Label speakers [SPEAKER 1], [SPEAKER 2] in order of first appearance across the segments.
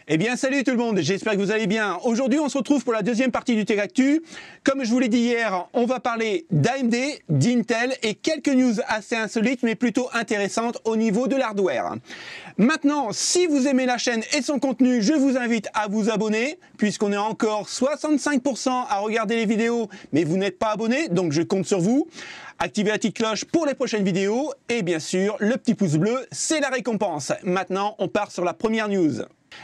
[SPEAKER 1] Eh bien salut tout le monde, j'espère que vous allez bien. Aujourd'hui on se retrouve pour la deuxième partie du Tech Actu. Comme je vous l'ai dit hier, on va parler d'AMD, d'Intel et quelques news assez insolites mais plutôt intéressantes au niveau de l'hardware. Maintenant, si vous aimez la chaîne et son contenu, je vous invite à vous abonner puisqu'on est encore 65% à regarder les vidéos mais vous n'êtes pas abonné, donc je compte sur vous. Activez la petite cloche pour les prochaines vidéos et bien sûr le petit pouce bleu, c'est la récompense. Maintenant on part sur la première news.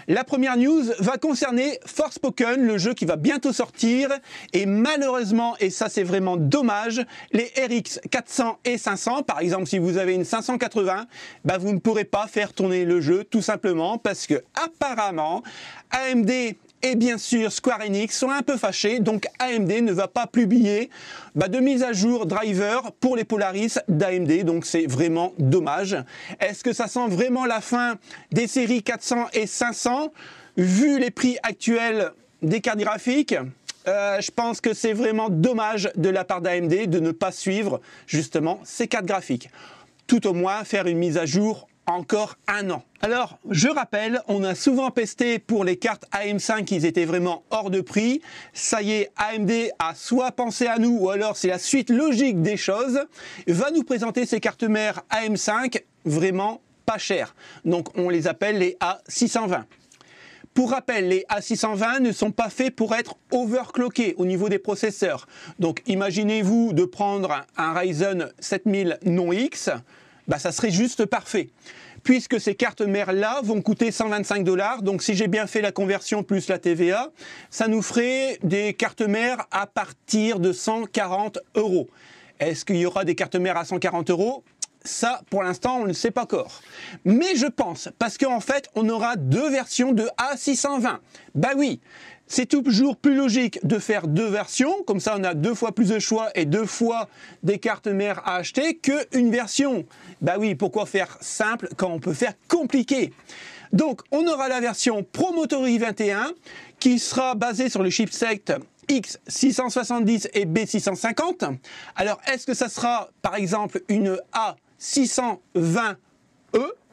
[SPEAKER 1] La première news va concerner Forspoken, le jeu qui va bientôt sortir et malheureusement, et ça c'est vraiment dommage, les RX 400 et 500, par exemple si vous avez une 580, vous ne pourrez pas faire tourner le jeu tout simplement parce que apparemment AMD et bien sûr Square Enix sont un peu fâchés, donc AMD ne va pas publier de mise à jour driver pour les Polaris d'AMD, donc c'est vraiment dommage. Est-ce que ça sent vraiment la fin des séries 400 et 500 vu les prix actuels des cartes graphiques? Je pense que c'est vraiment dommage de la part d'AMD de ne pas suivre justement ces cartes graphiques. Tout au moins faire une mise à jour encore un an. Alors, je rappelle, on a souvent pesté pour les cartes AM5 qu'ils étaient vraiment hors de prix. Ça y est, AMD a soit pensé à nous, ou alors c'est la suite logique des choses, va nous présenter ces cartes mères AM5 vraiment pas chères. Donc, on les appelle les A620. Pour rappel, les A620 ne sont pas faits pour être overclockés au niveau des processeurs. Donc, imaginez-vous de prendre un Ryzen 7000 non X, ça serait juste parfait. Puisque ces cartes mères-là vont coûter 125 $, donc si j'ai bien fait la conversion plus la TVA, ça nous ferait des cartes mères à partir de 140 €. Est-ce qu'il y aura des cartes mères à 140 €? Ça, pour l'instant, on ne sait pas encore. Mais je pense, parce qu'en fait, on aura deux versions de A620. Oui, c'est toujours plus logique de faire deux versions, comme ça on a deux fois plus de choix et deux fois des cartes mères à acheter qu'une version. Oui, pourquoi faire simple quand on peut faire compliqué? Donc, on aura la version Promotory 21 qui sera basée sur le chipset X670 et B650. Alors, est-ce que ça sera, par exemple, une A620E,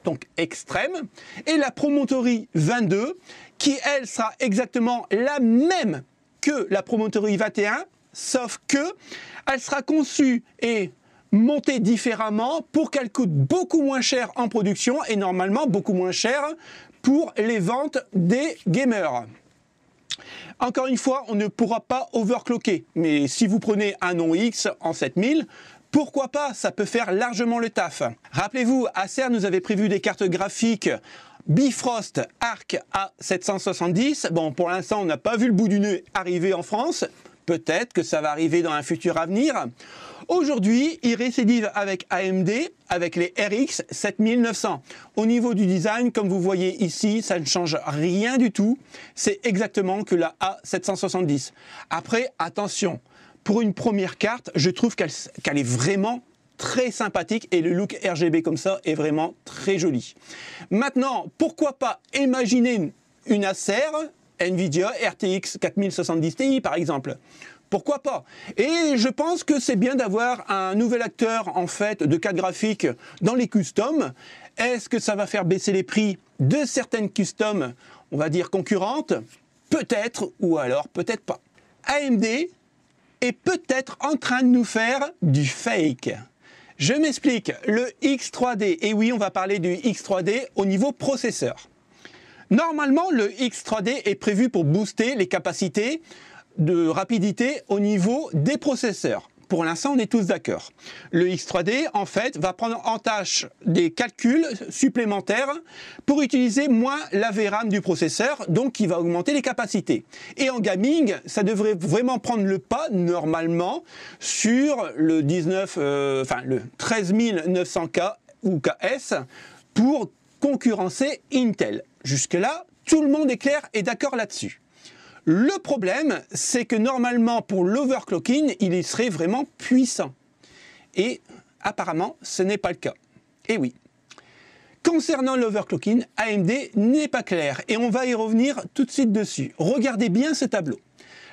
[SPEAKER 1] donc extrême, et la Promotory 22, qui, elle, sera exactement la même que la Promotory 21, sauf que elle sera conçue et montée différemment pour qu'elle coûte beaucoup moins cher en production et normalement beaucoup moins cher pour les ventes des gamers. Encore une fois, on ne pourra pas overclocker, mais si vous prenez un non X en 7000, pourquoi pas, ça peut faire largement le taf. Rappelez-vous, Acer nous avait prévu des cartes graphiques Bifrost Arc A770. Bon, pour l'instant, on n'a pas vu le bout du nez arriver en France. Peut-être que ça va arriver dans un futur avenir. Aujourd'hui, il récidive avec AMD, avec les RX 7900. Au niveau du design, comme vous voyez ici, ça ne change rien du tout. C'est exactement que la A770. Après, attention, pour une première carte, je trouve qu'elle est vraiment très sympathique et le look RGB comme ça est vraiment très joli. Maintenant, pourquoi pas imaginer une Acer Nvidia RTX 4070 Ti par exemple? Pourquoi pas? Et je pense que c'est bien d'avoir un nouvel acteur en fait de cartes graphiques dans les customs. Est-ce que ça va faire baisser les prix de certaines customs, on va dire concurrentes? Peut-être, ou alors peut-être pas. AMD est peut-être en train de nous faire du fake. Je m'explique, le X3D, et oui on va parler du X3D au niveau processeur. Normalement le X3D est prévu pour booster les capacités de rapidité au niveau des processeurs. Pour l'instant on est tous d'accord. Le X3D en fait va prendre en tâche des calculs supplémentaires pour utiliser moins la VRAM du processeur, donc qui va augmenter les capacités. Et en gaming, ça devrait vraiment prendre le pas normalement sur le 13900K ou KS pour concurrencer Intel. Jusque-là, tout le monde est clair et d'accord là-dessus. Le problème, c'est que normalement, pour l'overclocking, il serait vraiment puissant. Et apparemment, ce n'est pas le cas. Et oui. Concernant l'overclocking, AMD n'est pas clair. Et on va y revenir tout de suite dessus. Regardez bien ce tableau.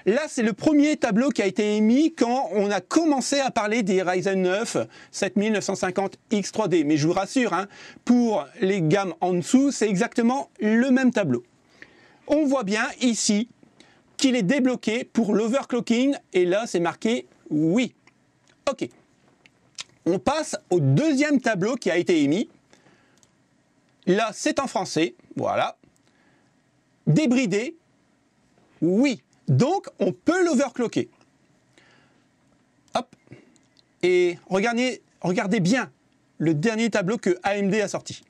[SPEAKER 1] Là, c'est le premier tableau qui a été émis quand on a commencé à parler des Ryzen 9 7950 X3D. Mais je vous rassure, pour les gammes en dessous, c'est exactement le même tableau. on voit bien ici qu'il est débloqué pour l'overclocking et là c'est marqué oui. Ok. On passe au deuxième tableau qui a été émis. Là c'est en français, voilà. Débridé, oui. Donc on peut l'overclocker. Hop. Et regardez bien le dernier tableau que AMD a sorti.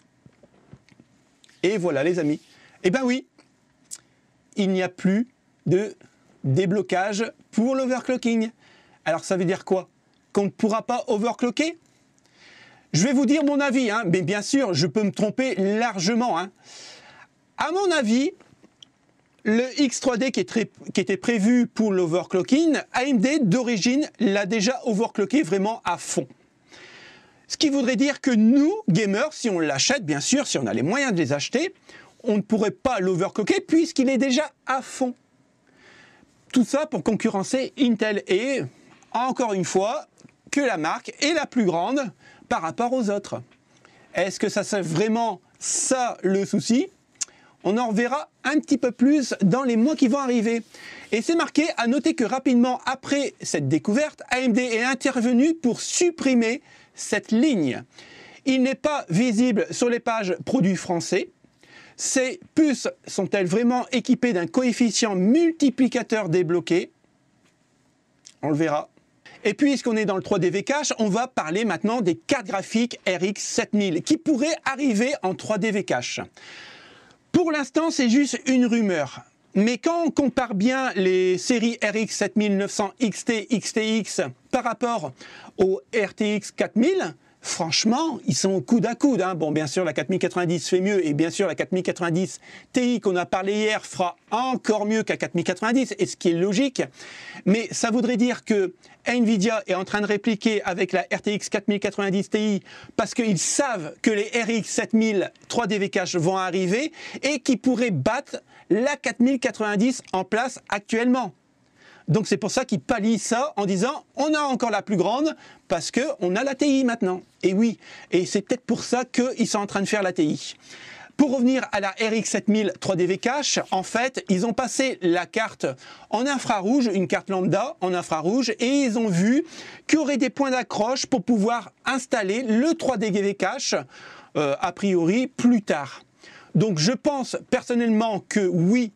[SPEAKER 1] Et voilà les amis. Eh bien oui, il n'y a plus de déblocage pour l'overclocking. Alors ça veut dire quoi? Qu'on ne pourra pas overclocker? Je vais vous dire mon avis, hein, mais bien sûr, je peux me tromper largement. Hein. À mon avis, le X3D qui était prévu pour l'overclocking, AMD d'origine l'a déjà overclocké vraiment à fond. Ce qui voudrait dire que nous, gamers, si on l'achète, bien sûr, si on a les moyens de les acheter, on ne pourrait pas l'overclocker puisqu'il est déjà à fond. Tout ça pour concurrencer Intel et, encore une fois, que la marque est la plus grande par rapport aux autres. Est-ce que ça c'est vraiment ça le souci? On en reverra un petit peu plus dans les mois qui vont arriver. Et c'est marqué, à noter que rapidement après cette découverte, AMD est intervenu pour supprimer cette ligne. Il n'est pas visible sur les pages produits français. Ces puces sont-elles vraiment équipées d'un coefficient multiplicateur débloqué? On le verra. Et puisqu'on est dans le 3DV Cache, on va parler maintenant des cartes graphiques RX 7000 qui pourraient arriver en 3DV Cache. Pour l'instant, c'est juste une rumeur. Mais quand on compare bien les séries RX 7900 XT, XTX par rapport au RTX 4000, franchement, ils sont coude à coude. Hein. Bon, bien sûr, la 4090 fait mieux et bien sûr, la 4090 Ti qu'on a parlé hier fera encore mieux qu'à 4090, et ce qui est logique. Mais ça voudrait dire que Nvidia est en train de répliquer avec la RTX 4090 Ti parce qu'ils savent que les RX 7000 3DV Cache vont arriver et qui pourraient battre la 4090 en place actuellement. Donc c'est pour ça qu'ils pallient ça en disant on a encore la plus grande parce qu'on a la TI maintenant. Et oui, et c'est peut-être pour ça qu'ils sont en train de faire la TI. Pour revenir à la RX 7000 3DV Cache, en fait, ils ont passé la carte en infrarouge, une carte lambda en infrarouge, et ils ont vu qu'il y aurait des points d'accroche pour pouvoir installer le 3DV Cache, a priori, plus tard. Donc je pense personnellement que oui,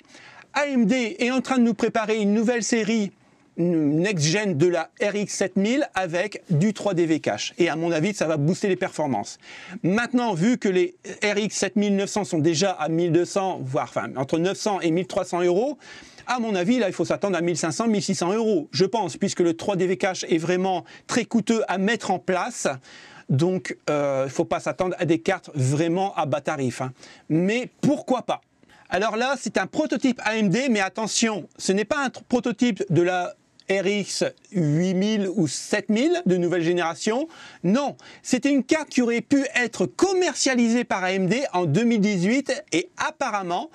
[SPEAKER 1] AMD est en train de nous préparer une nouvelle série next-gen de la RX 7000 avec du 3DV Cache. Et à mon avis, ça va booster les performances. Maintenant, vu que les RX 7900 sont déjà à 1200, voire enfin, entre 900 et 1300 euros, à mon avis, là, il faut s'attendre à 1500, 1600 euros, je pense, puisque le 3DV Cache est vraiment très coûteux à mettre en place. Donc, il ne faut pas s'attendre à des cartes vraiment à bas tarif. Hein. Mais pourquoi pas? Alors là, c'est un prototype AMD, mais attention, ce n'est pas un prototype de la RX 8000 ou 7000 de nouvelle génération. Non, c'était une carte qui aurait pu être commercialisée par AMD en 2018 et apparemment,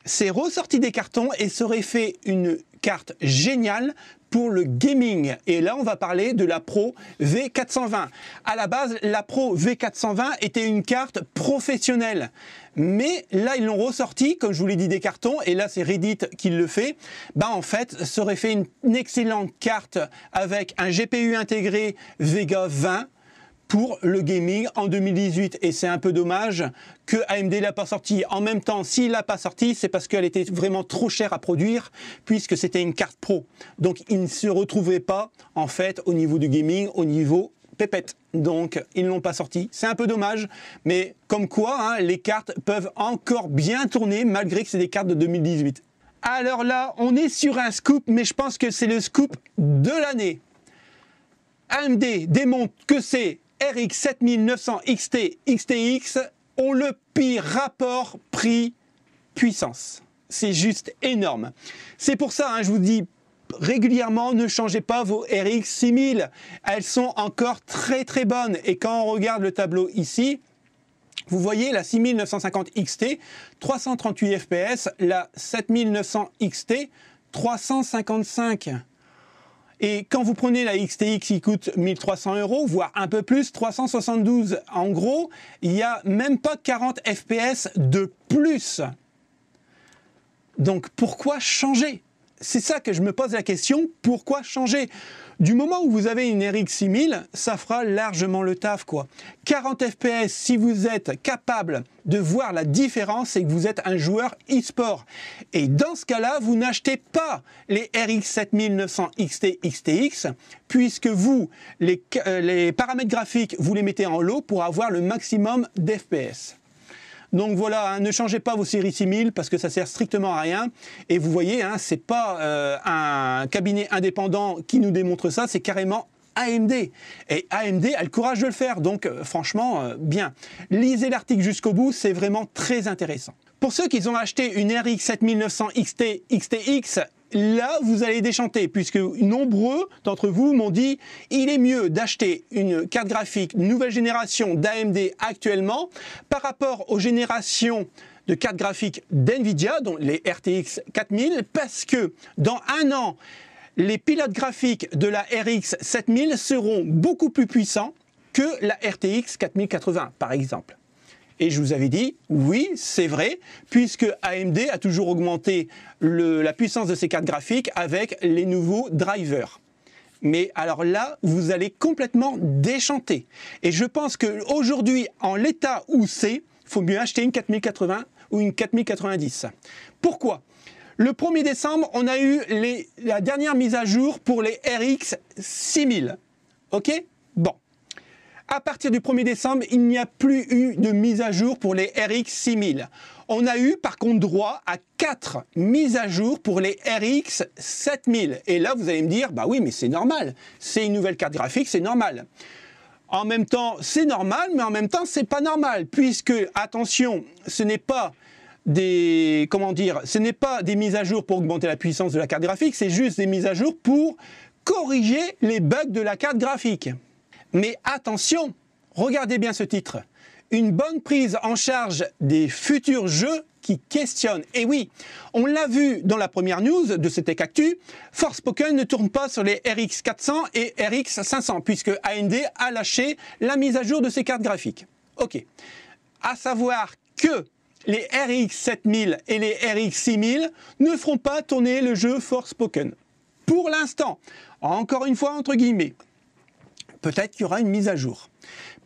[SPEAKER 1] c'est ressorti des cartons et ça aurait fait une carte géniale pour le gaming. Et là, on va parler de la Pro V420. À la base, la Pro V420 était une carte professionnelle. Mais là, ils l'ont ressorti, comme je vous l'ai dit, des cartons. Et là, c'est Reddit qui le fait. Bah, en fait, ça aurait fait une excellente carte avec un GPU intégré Vega 20 pour le gaming en 2018. Et c'est un peu dommage que AMD l'a pas sorti. En même temps, s'il l'a pas sorti, c'est parce qu'elle était vraiment trop chère à produire, puisque c'était une carte pro. Donc, il ne se retrouvait pas, en fait, au niveau du gaming, au niveau pépette. Donc, ils ne l'ont pas sorti. C'est un peu dommage, mais comme quoi, hein, les cartes peuvent encore bien tourner, malgré que c'est des cartes de 2018. Alors là, on est sur un scoop, mais je pense que c'est le scoop de l'année. AMD démontre que c'est RX 7900 XT XTX ont le pire rapport prix-puissance. C'est juste énorme. C'est pour ça, hein, je vous dis régulièrement, ne changez pas vos RX 6000. Elles sont encore très très bonnes. Et quand on regarde le tableau ici, vous voyez la 6950 XT, 338 FPS, la 7900 XT, 355. Et quand vous prenez la XTX qui coûte 1300 euros, voire un peu plus, 372, en gros, il n'y a même pas 40 FPS de plus. Donc pourquoi changer? C'est ça que je me pose la question, pourquoi changer? Du moment où vous avez une RX 6000, ça fera largement le taf, quoi. 40 FPS, si vous êtes capable de voir la différence, c'est que vous êtes un joueur e-sport. Et dans ce cas-là, vous n'achetez pas les RX 7900 XT, XTX, puisque vous, les paramètres graphiques, vous les mettez en low pour avoir le maximum d'FPS. Donc voilà, hein, ne changez pas vos séries 6000 parce que ça sert strictement à rien. Et vous voyez, hein, c'est pas un cabinet indépendant qui nous démontre ça, c'est carrément AMD. Et AMD a le courage de le faire, donc franchement, bien. Lisez l'article jusqu'au bout, c'est vraiment très intéressant. Pour ceux qui ont acheté une RX 7900 XT, XTX, là, vous allez déchanter, puisque nombreux d'entre vous m'ont dit il est mieux d'acheter une carte graphique nouvelle génération d'AMD actuellement par rapport aux générations de cartes graphiques d'NVIDIA, dont les RTX 4000, parce que dans un an, les pilotes graphiques de la RX 7000 seront beaucoup plus puissants que la RTX 4080, par exemple. Et je vous avais dit, oui, c'est vrai, puisque AMD a toujours augmenté la puissance de ses cartes graphiques avec les nouveaux drivers. Mais alors là, vous allez complètement déchanter. Et je pense qu'aujourd'hui, en l'état où c'est, il faut mieux acheter une 4080 ou une 4090. Pourquoi ? Le 1er décembre, on a eu la dernière mise à jour pour les RX 6000. OK ? Bon. À partir du 1er décembre, il n'y a plus eu de mise à jour pour les RX 6000. On a eu par contre droit à 4 mises à jour pour les RX 7000. Et là, vous allez me dire, bah oui, mais c'est normal. C'est une nouvelle carte graphique, c'est normal. En même temps, c'est normal, mais en même temps, c'est pas normal. Puisque, attention, ce n'est pas des mises à jour pour augmenter la puissance de la carte graphique, c'est juste des mises à jour pour corriger les bugs de la carte graphique. Mais attention, regardez bien ce titre. Une bonne prise en charge des futurs jeux qui questionnent. Et oui, on l'a vu dans la première news de cette Tech Actu, Forspoken ne tourne pas sur les RX 400 et RX 500, puisque AMD a lâché la mise à jour de ses cartes graphiques. Ok. À savoir que les RX 7000 et les RX 6000 ne feront pas tourner le jeu Forspoken. Pour l'instant, encore une fois entre guillemets. Peut-être qu'il y aura une mise à jour.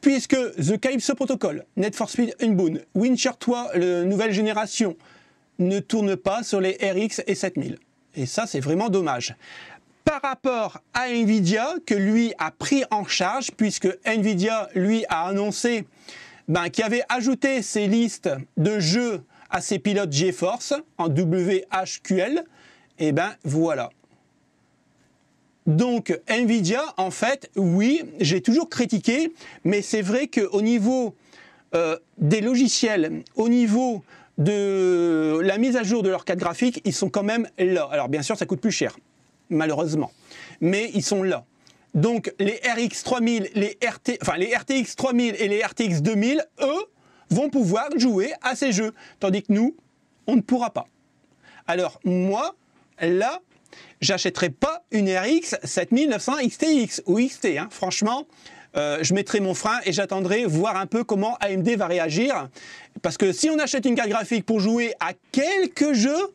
[SPEAKER 1] Puisque The Calypso Protocol, Need for Speed Unbound, Witcher 3, la nouvelle génération, ne tournent pas sur les RX et 7000. Et ça, c'est vraiment dommage. Par rapport à Nvidia, que lui a pris en charge, puisque Nvidia, lui, a annoncé qu'il avait ajouté ses listes de jeux à ses pilotes GeForce en WHQL, et voilà. Donc Nvidia, en fait, oui, j'ai toujours critiqué, mais c'est vrai qu'au niveau des logiciels, au niveau de la mise à jour de leurs cartes graphiques, ils sont quand même là. Alors bien sûr, ça coûte plus cher, malheureusement, mais ils sont là. Donc les RX 3000, les RTX 3000 et les RTX 2000, eux, vont pouvoir jouer à ces jeux, tandis que nous, on ne pourra pas. Alors moi, là, j'achèterai pas une RX 7900 XTX ou XT. Hein. Franchement, je mettrai mon frein et j'attendrai voir un peu comment AMD va réagir. Parce que si on achète une carte graphique pour jouer à quelques jeux,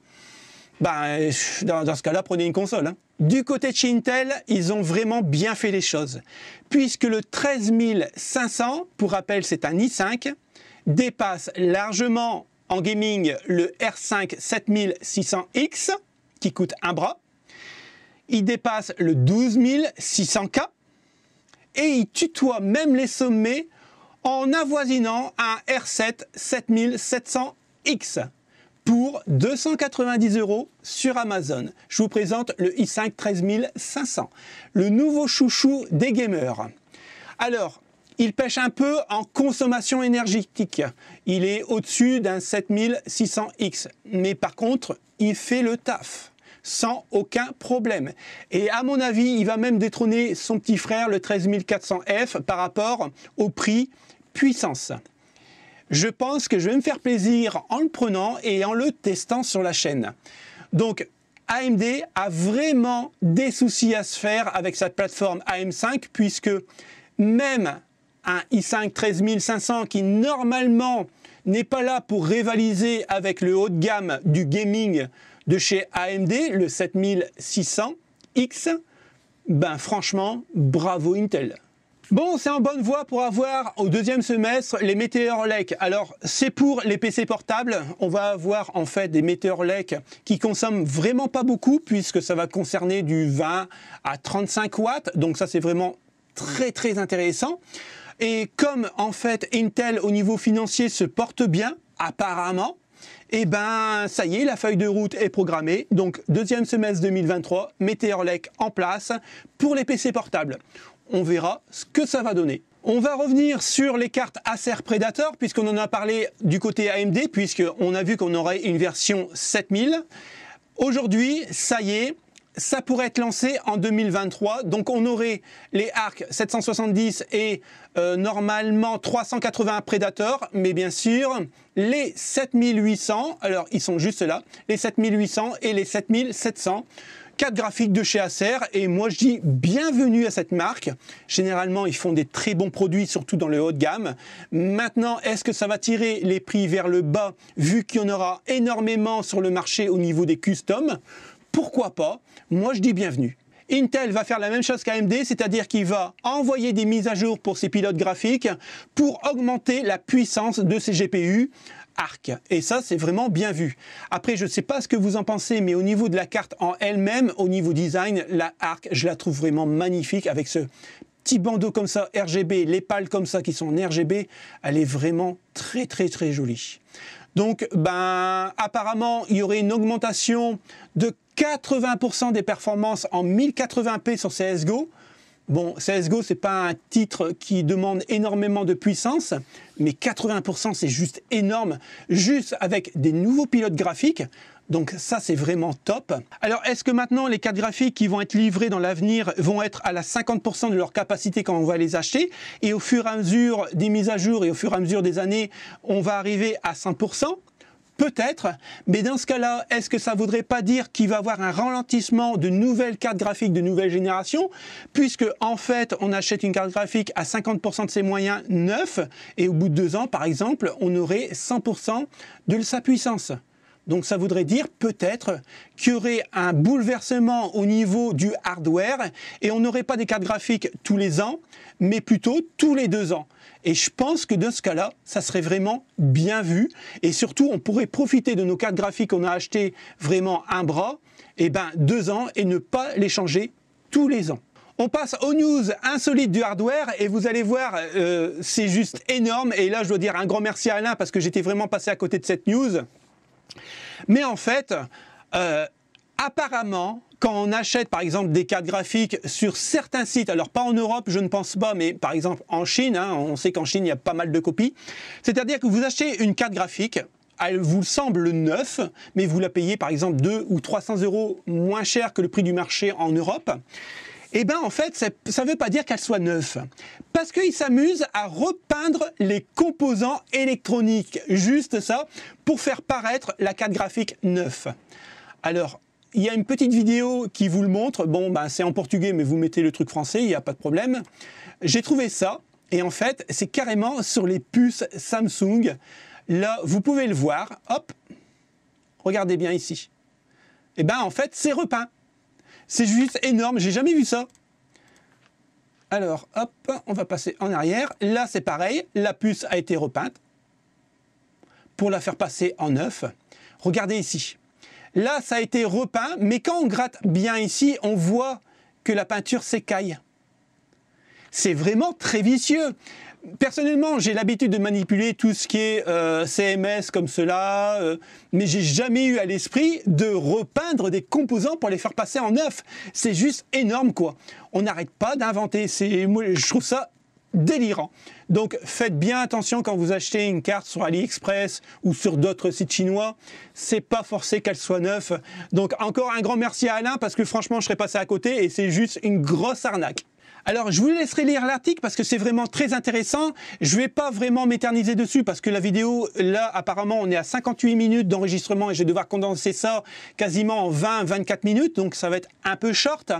[SPEAKER 1] dans ce cas-là, prenez une console. Hein. Du côté de chez Intel, ils ont vraiment bien fait les choses. Puisque le 13500, pour rappel, c'est un i5, dépasse largement en gaming le R5 7600X, qui coûte un bras. Il dépasse le 12600K et il tutoie même les sommets en avoisinant un R7 7700X pour 290 € sur Amazon. Je vous présente le i5 13500, le nouveau chouchou des gamers. Alors, il pêche un peu en consommation énergétique. Il est au-dessus d'un 7600X, mais par contre, il fait le taf. Sans aucun problème. Et à mon avis, il va même détrôner son petit frère, le 13400F, par rapport au prix puissance. Je pense que je vais me faire plaisir en le prenant et en le testant sur la chaîne. Donc, AMD a vraiment des soucis à se faire avec sa plateforme AM5, puisque même un i5 13500 qui normalement n'est pas là pour rivaliser avec le haut de gamme du gaming de chez AMD, le 7600X, ben franchement, bravo Intel. Bon, c'est en bonne voie pour avoir au deuxième semestre les Meteor Lake. Alors, c'est pour les PC portables. On va avoir en fait des Meteor Lake qui consomment vraiment pas beaucoup puisque ça va concerner du 20 à 35 watts. Donc ça, c'est vraiment très intéressant. Et comme en fait Intel au niveau financier se porte bien, apparemment, et ben ça y est, la feuille de route est programmée. Donc deuxième semestre 2023, Meteor Lake en place pour les PC portables. On verra ce que ça va donner. On va revenir sur les cartes Acer Predator puisqu'on en a parlé du côté AMD, puisqu'on a vu qu'on aurait une version 7000. Aujourd'hui, ça y est, ça pourrait être lancé en 2023. Donc on aurait les Arc 770 et normalement 380 Predator, mais bien sûr les 7800, alors ils sont juste là, les 7800 et les 7700. Cartes graphiques de chez Acer, et moi je dis bienvenue à cette marque. Généralement ils font des très bons produits, surtout dans le haut de gamme. Maintenant, est-ce que ça va tirer les prix vers le bas vu qu'il y en aura énormément sur le marché au niveau des customs? Pourquoi pas? Moi je dis bienvenue. Intel va faire la même chose qu'AMD, c'est-à-dire qu'il va envoyer des mises à jour pour ses pilotes graphiques pour augmenter la puissance de ses GPU Arc. Et ça, c'est vraiment bien vu. Après, je ne sais pas ce que vous en pensez, mais au niveau de la carte en elle-même, au niveau design, la Arc, je la trouve vraiment magnifique avec ce petit bandeau comme ça, RGB, les pales comme ça qui sont en RGB. Elle est vraiment très jolie. Donc, ben, apparemment, il y aurait une augmentation de 80% des performances en 1080p sur CSGO. Bon, CSGO, c'est pas un titre qui demande énormément de puissance, mais 80%, c'est juste énorme, juste avec des nouveaux pilotes graphiques. Donc ça, c'est vraiment top. Alors, est-ce que maintenant, les cartes graphiques qui vont être livrées dans l'avenir vont être à la 50% de leur capacité quand on va les acheter? Et au fur et à mesure des mises à jour et au fur et à mesure des années, on va arriver à 100%? Peut-être, mais dans ce cas-là, est-ce que ça ne voudrait pas dire qu'il va y avoir un ralentissement de nouvelles cartes graphiques de nouvelle génération, puisque en fait, on achète une carte graphique à 50% de ses moyens neufs, et au bout de 2 ans, par exemple, on aurait 100% de sa puissance. Donc ça voudrait dire peut-être qu'il y aurait un bouleversement au niveau du hardware, et on n'aurait pas des cartes graphiques tous les ans, mais plutôt tous les 2 ans. Et je pense que dans ce cas-là, ça serait vraiment bien vu. Et surtout, on pourrait profiter de nos cartes graphiques qu'on a achetées vraiment un bras, et ben 2 ans, et ne pas les changer tous les ans. On passe aux news insolites du hardware et vous allez voir, c'est juste énorme. Et là, je dois dire un grand merci à Alain parce que j'étais vraiment passé à côté de cette news. Mais en fait, apparemment, quand on achète par exemple des cartes graphiques sur certains sites, alors pas en Europe, je ne pense pas, mais par exemple en Chine, hein, on sait qu'en Chine il y a pas mal de copies, c'est-à-dire que vous achetez une carte graphique, elle vous semble neuve, mais vous la payez par exemple 200 ou 300 € moins cher que le prix du marché en Europe. Eh bien en fait, ça ne veut pas dire qu'elle soit neuve, parce qu'ils s'amusent à repeindre les composants électroniques, juste ça, pour faire paraître la carte graphique neuve. Alors, il y a une petite vidéo qui vous le montre. Bon, ben, c'est en portugais, mais vous mettez le truc français, il n'y a pas de problème. J'ai trouvé ça, et en fait, c'est carrément sur les puces Samsung. Là, vous pouvez le voir. Hop, regardez bien ici. Et ben, en fait, c'est repeint. C'est juste énorme, j'ai jamais vu ça. Alors, hop, on va passer en arrière. Là, c'est pareil, la puce a été repeinte pour la faire passer en neuf. Regardez ici. Là, ça a été repeint, mais quand on gratte bien ici, on voit que la peinture s'écaille. C'est vraiment très vicieux. Personnellement, j'ai l'habitude de manipuler tout ce qui est CMS comme cela, mais j'ai jamais eu à l'esprit de repeindre des composants pour les faire passer en neuf. C'est juste énorme, quoi. On n'arrête pas d'inventer. Moi, je trouve ça délirant. Donc faites bien attention quand vous achetez une carte sur AliExpress ou sur d'autres sites chinois, c'est pas forcé qu'elle soit neuve. Donc encore un grand merci à Alain parce que franchement je serais passé à côté et c'est juste une grosse arnaque. Alors, je vous laisserai lire l'article parce que c'est vraiment très intéressant. Je vais pas vraiment m'éterniser dessus parce que la vidéo, là, apparemment, on est à 58 minutes d'enregistrement et je vais devoir condenser ça quasiment en 20-24 minutes, donc ça va être un peu short.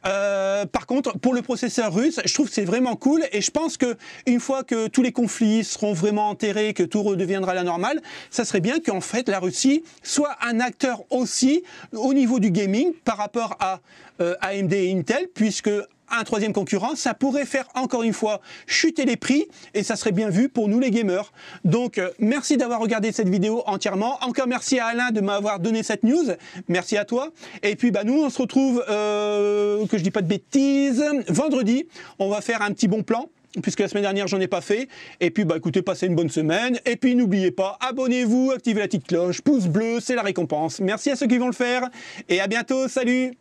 [SPEAKER 1] Par contre, pour le processeur russe, je trouve que c'est vraiment cool et je pense que une fois que tous les conflits seront vraiment enterrés, que tout redeviendra la normale, ça serait bien qu'en fait la Russie soit un acteur aussi au niveau du gaming par rapport à AMD et Intel, puisque un troisième concurrent, ça pourrait faire encore une fois chuter les prix et ça serait bien vu pour nous les gamers. Donc merci d'avoir regardé cette vidéo entièrement. Encore merci à Alain de m'avoir donné cette news. Merci à toi. Et puis nous on se retrouve, que je dis pas de bêtises, vendredi. On va faire un petit bon plan, puisque la semaine dernière j'en ai pas fait. Et puis écoutez, passez une bonne semaine. Et puis n'oubliez pas, abonnez-vous, activez la petite cloche, pouce bleu, c'est la récompense. Merci à ceux qui vont le faire. Et à bientôt, salut!